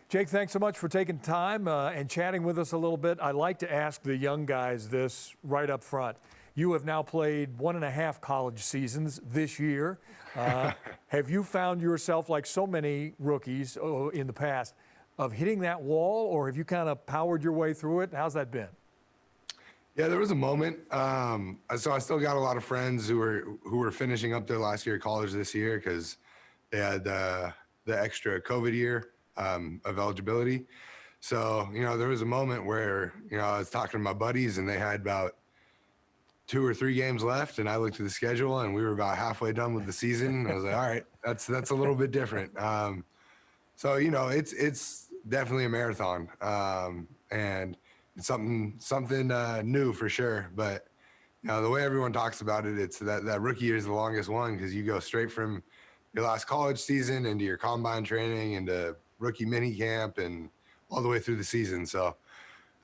Jake, thanks so much for taking time and chatting with us a little bit. I like to ask the young guys this right up front. You have now played 1.5 college seasons this year. Have you found yourself, like so many rookies in the past, of hitting that wall, or have you kind of powered your way through it? How's that been? Yeah, there was a moment. So I still got a lot of friends who were finishing up their last year of college this year because they had the extra COVID year of eligibility. So, there was a moment where, I was talking to my buddies and they had about 2 or 3 games left, and I looked at the schedule and we were about halfway done with the season. I was like, all right, that's a little bit different. So, it's definitely a marathon, and it's something new for sure. But the way everyone talks about it, it's that rookie year is the longest one because you go straight from your last college season into your combine training, into rookie mini camp, and all the way through the season. So,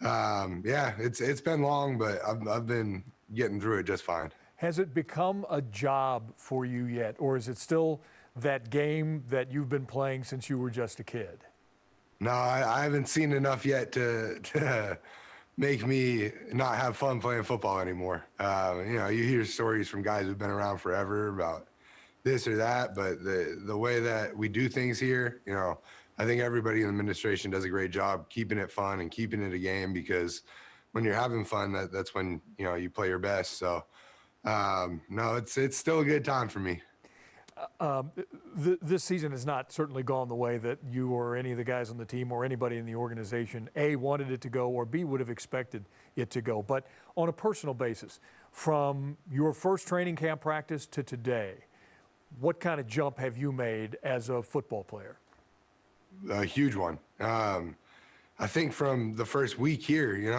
yeah, it's been long, but I've been getting through it just fine. Has it become a job for you yet, or is it still that game that you've been playing since you were just a kid? No, I haven't seen enough yet to make me not have fun playing football anymore. You hear stories from guys who've been around forever about this or that, but the way that we do things here, I think everybody in the administration does a great job keeping it fun and keeping it a game, because when you're having fun, that's when, you play your best. So, no, it's still a good time for me. This season has not certainly gone the way that you or any of the guys on the team or anybody in the organization, A, wanted it to go, or B, would have expected it to go. But on a personal basis, from your first training camp practice to today, what kind of jump have you made as a football player? A huge one. I think from the first week here,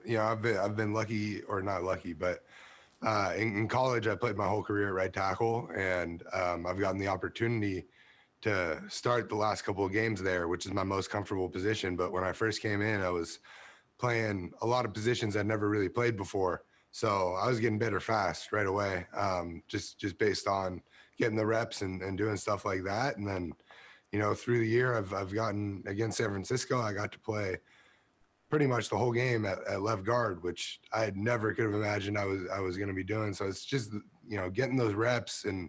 I've been lucky, or not lucky, but in college, I played my whole career at right tackle, and I've gotten the opportunity to start the last couple of games there, which is my most comfortable position. But when I first came in, I was playing a lot of positions I'd never really played before. So I was getting better fast right away, just based on getting the reps and doing stuff like that. And then, through the year, I've gotten, against San Francisco, I got to play pretty much the whole game at left guard, which I never could have imagined I was going to be doing. So it's just, getting those reps and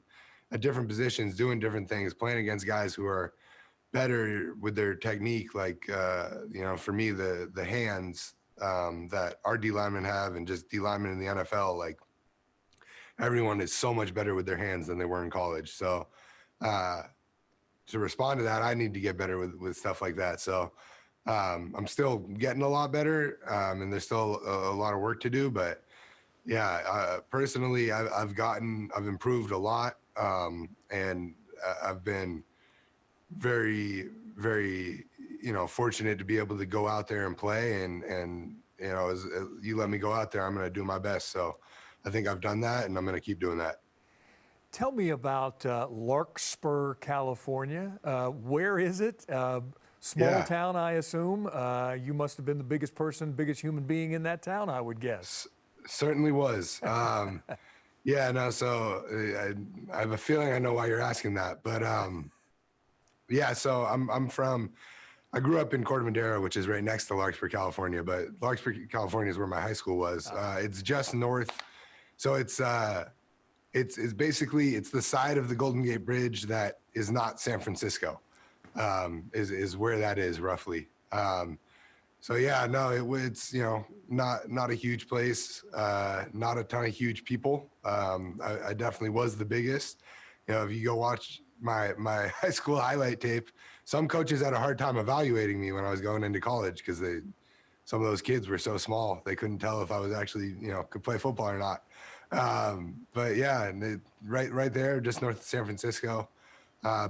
at different positions, doing different things, playing against guys who are better with their technique. Like, for me, the hands that our D linemen have, and just D linemen in the NFL, like, everyone is so much better with their hands than they were in college. So to respond to that, I need to get better with stuff like that. So I'm still getting a lot better, and there's still a lot of work to do. But yeah, personally, I've improved a lot, and I've been very, very, fortunate to be able to go out there and play. And as you let me go out there, I'm going to do my best. So I think I've done that, and I'm going to keep doing that. Tell me about Larkspur, California. Where is it? Small town, I assume. You must have been the biggest biggest human being in that town, I would guess. Certainly was. So I have a feeling I know why you're asking that. But so I grew up in Corte Madera, which is right next to Larkspur, California. But Larkspur, California is where my high school was. It's just north. So it's basically, it's the side of the Golden Gate Bridge that is not San Francisco. Is where that is roughly. It's not a huge place, not a ton of huge people. I definitely was the biggest. If you go watch my high school highlight tape, some coaches had a hard time evaluating me when I was going into college, because some of those kids were so small they couldn't tell if I was actually could play football or not. But yeah, and right there, just north of San Francisco.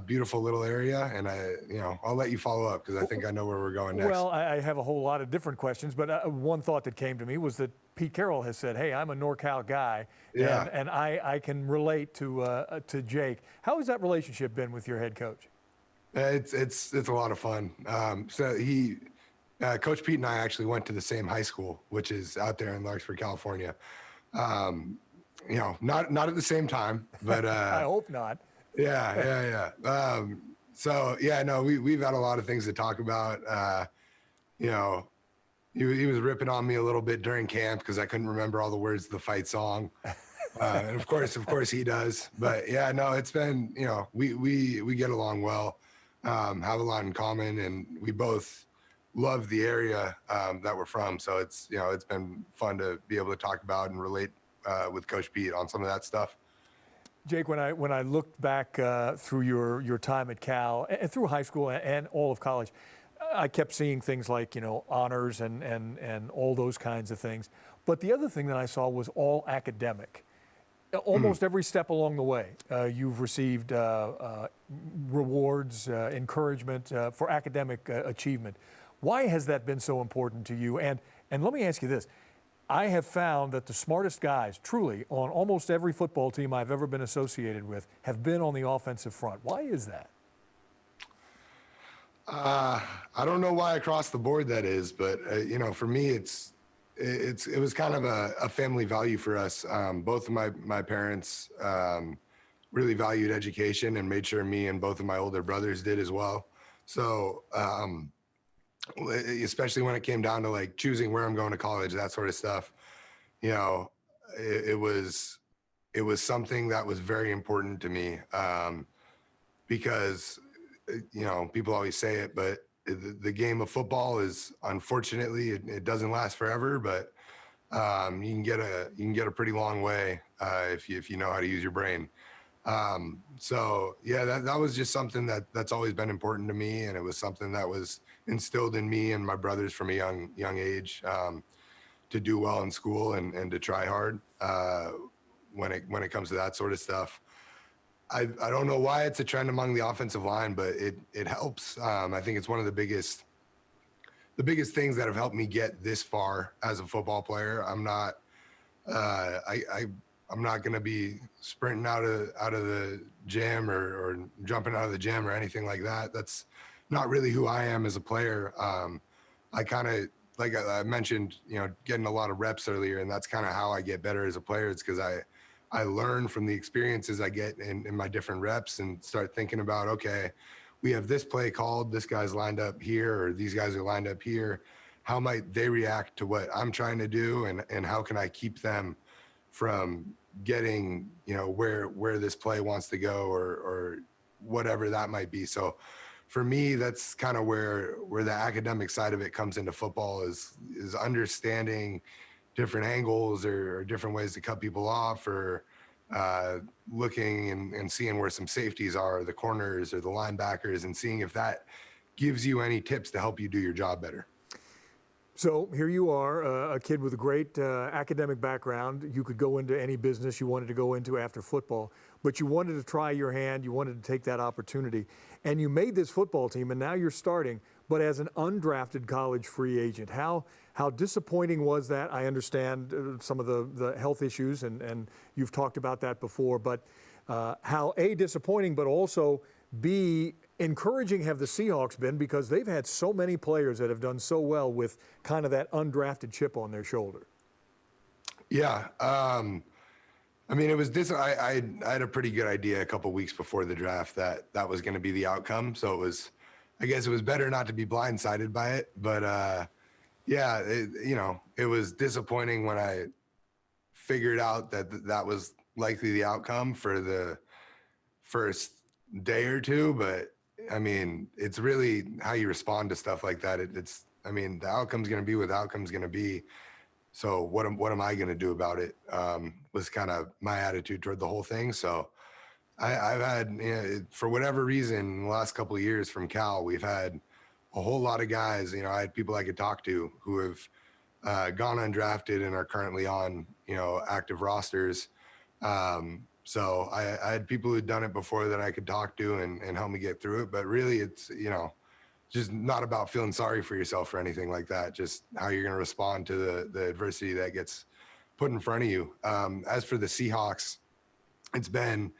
Beautiful little area, and I'll let you follow up, because I think I know where we're going next. Well, I have a whole lot of different questions, but one thought that came to me was that Pete Carroll has said, "Hey, I'm a NorCal guy, and I can relate to Jake." How has that relationship been with your head coach? It's a lot of fun. Coach Pete and I actually went to the same high school, which is out there in Larkspur, California. Not at the same time, but I hope not. Yeah. So yeah, no, we've had a lot of things to talk about. You know, he was ripping on me a little bit during camp because I couldn't remember all the words of the fight song. And of course he does. But yeah, no, it's been, we get along well, have a lot in common, and we both love the area that we're from. So it's been fun to be able to talk about and relate with Coach Pete on some of that stuff. Jake, when I looked back through your time at Cal and through high school and all of college, I kept seeing things like honors and all those kinds of things. But the other thing that I saw was all academic. Almost every step along the way, you've received rewards, encouragement for academic achievement. Why has that been so important to you? And let me ask you this. I have found that the smartest guys, truly, on almost every football team I've ever been associated with, have been on the offensive front. Why is that? I don't know why across the board that is, but for me, it was kind of a family value for us. Both of my parents really valued education and made sure me and both of my older brothers did as well. So especially when it came down to like choosing where I'm going to college, that sort of stuff, it was something that was very important to me because people always say it, but the game of football is, unfortunately, it doesn't last forever, but you can get a pretty long way if you know how to use your brain. So yeah, that was just something that's always been important to me, and it was something that was instilled in me and my brothers from a young age to do well in school and to try hard when it comes to that sort of stuff. I don't know why it's a trend among the offensive line, but it helps. I think it's one of the biggest things that have helped me get this far as a football player. I'm not I'm not going to be sprinting out of the gym or jumping out of the gym or anything like that. That's not really who I am as a player. I kind of, like I mentioned, getting a lot of reps earlier, and that's kind of how I get better as a player. It's because I learn from the experiences I get in my different reps and start thinking about, okay, we have this play called, this guy's lined up here, or these guys are lined up here. How might they react to what I'm trying to do? And how can I keep them from getting, where this play wants to go or whatever that might be. So for me, that's kind of where the academic side of it comes into football is understanding different angles or different ways to cut people off, or looking and seeing where some safeties are, the corners or the linebackers, and seeing if that gives you any tips to help you do your job better. So here you are, a kid with a great academic background. You could go into any business you wanted to go into after football, but you wanted to try your hand. You wanted to take that opportunity. And you made this football team, and now you're starting, but as an undrafted college free agent. How disappointing was that? I understand some of the health issues, and you've talked about that before, but how, A, disappointing, but also, B, encouraging have the Seahawks been, because they've had so many players that have done so well with kind of that undrafted chip on their shoulder. Yeah. I mean, it was this. I had a pretty good idea a couple weeks before the draft that was going to be the outcome. So I guess it was better not to be blindsided by it. But yeah, it was disappointing when I figured out that was likely the outcome for the first day or two. But I mean, it's really how you respond to stuff like that. The outcome's going to be what the outcome's going to be. So what am I going to do about it? Was kind of my attitude toward the whole thing. So I've had, for whatever reason, in the last couple of years from Cal, we've had a whole lot of guys. I had people I could talk to who have gone undrafted and are currently on, active rosters. So I had people who'd done it before that I could talk to and help me get through it. But really, it's, just not about feeling sorry for yourself or anything like that. Just how you're going to respond to the adversity that gets put in front of you. As for the Seahawks, it's been,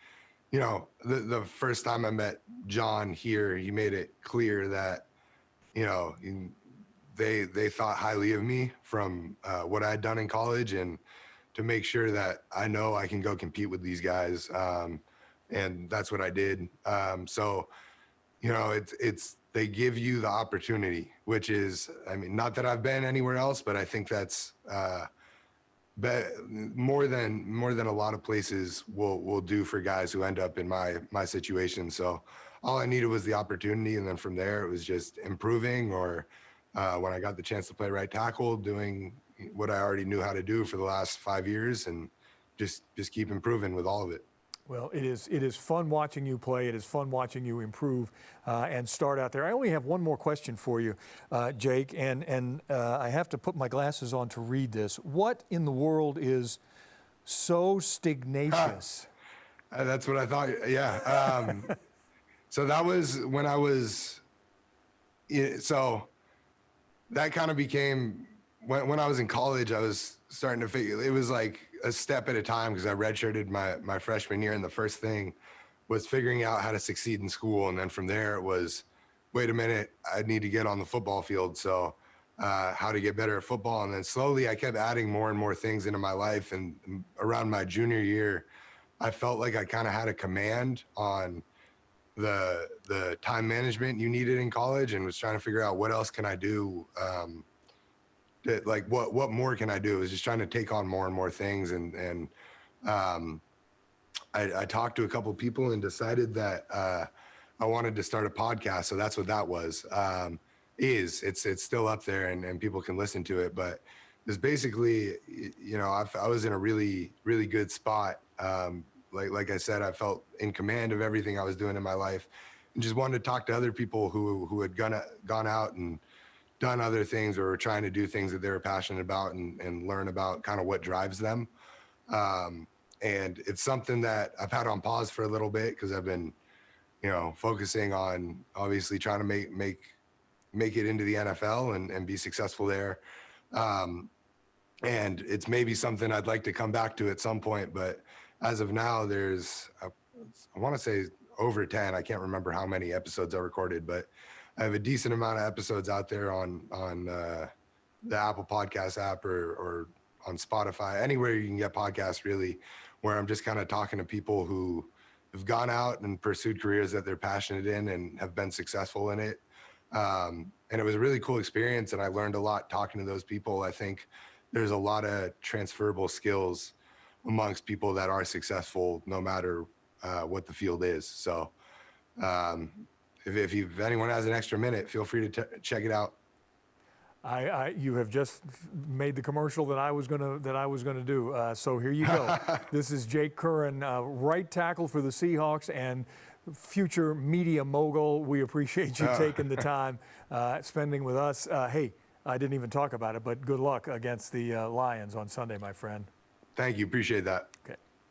the first time I met John here, he made it clear that, they thought highly of me from what I had done in college, and to make sure that I know I can go compete with these guys. And that's what I did. So you know, they give you the opportunity, which is, I mean, not that I've been anywhere else, but I think that's more than a lot of places will do for guys who end up in my situation. So all I needed was the opportunity, and then from there it was just improving. Or when I got the chance to play right tackle, doing what I already knew how to do for the last 5 years, and just keep improving with all of it. Well, it is fun watching you play. It is fun watching you improve and start out there. I only have one more question for you, Jake, and I have to put my glasses on to read this. What in the world is so stagnacious? That's what I thought. Yeah. So that was when I was. So that kind of became when I was in college. I was starting to figure it was like a step at a time, because I redshirted my freshman year, and the first thing was figuring out how to succeed in school. And then from there it was, wait a minute, I need to get on the football field. So how to get better at football. And then slowly I kept adding more and more things into my life. And around my junior year, I felt like I kind of had a command on the time management you needed in college, and was trying to figure out what else can I do. Like what more can I do? I was just trying to take on more and more things. And I talked to a couple of people and decided that I wanted to start a podcast. So that's what that was. It's still up there, and people can listen to it, but it's basically, you know, I was in a really, really good spot. Like I said, I felt in command of everything I was doing in my life, and just wanted to talk to other people who had gone out and done other things, or were trying to do things that they were passionate about, and learn about kind of what drives them. And it's something that I've had on pause for a little bit, because I've been, you know, focusing on obviously trying to make it into the NFL and be successful there. And it's maybe something I'd like to come back to at some point, but as of now, there's, I want to say over 10. I can't remember how many episodes I recorded, but I have a decent amount of episodes out there on the Apple Podcast app, or on Spotify, anywhere you can get podcasts, really, where I'm just kind of talking to people who have gone out and pursued careers that they're passionate in and have been successful in it. And it was a really cool experience, and I learned a lot talking to those people. I think there's a lot of transferable skills amongst people that are successful, no matter what the field is. So if anyone has an extra minute, feel free to check it out. You have just made the commercial that I was gonna do. So here you go. This is Jake Curhan, right tackle for the Seahawks and future media mogul. We appreciate you taking the time, spending with us. Hey, I didn't even talk about it, but good luck against the Lions on Sunday, my friend. Thank you. Appreciate that. Okay.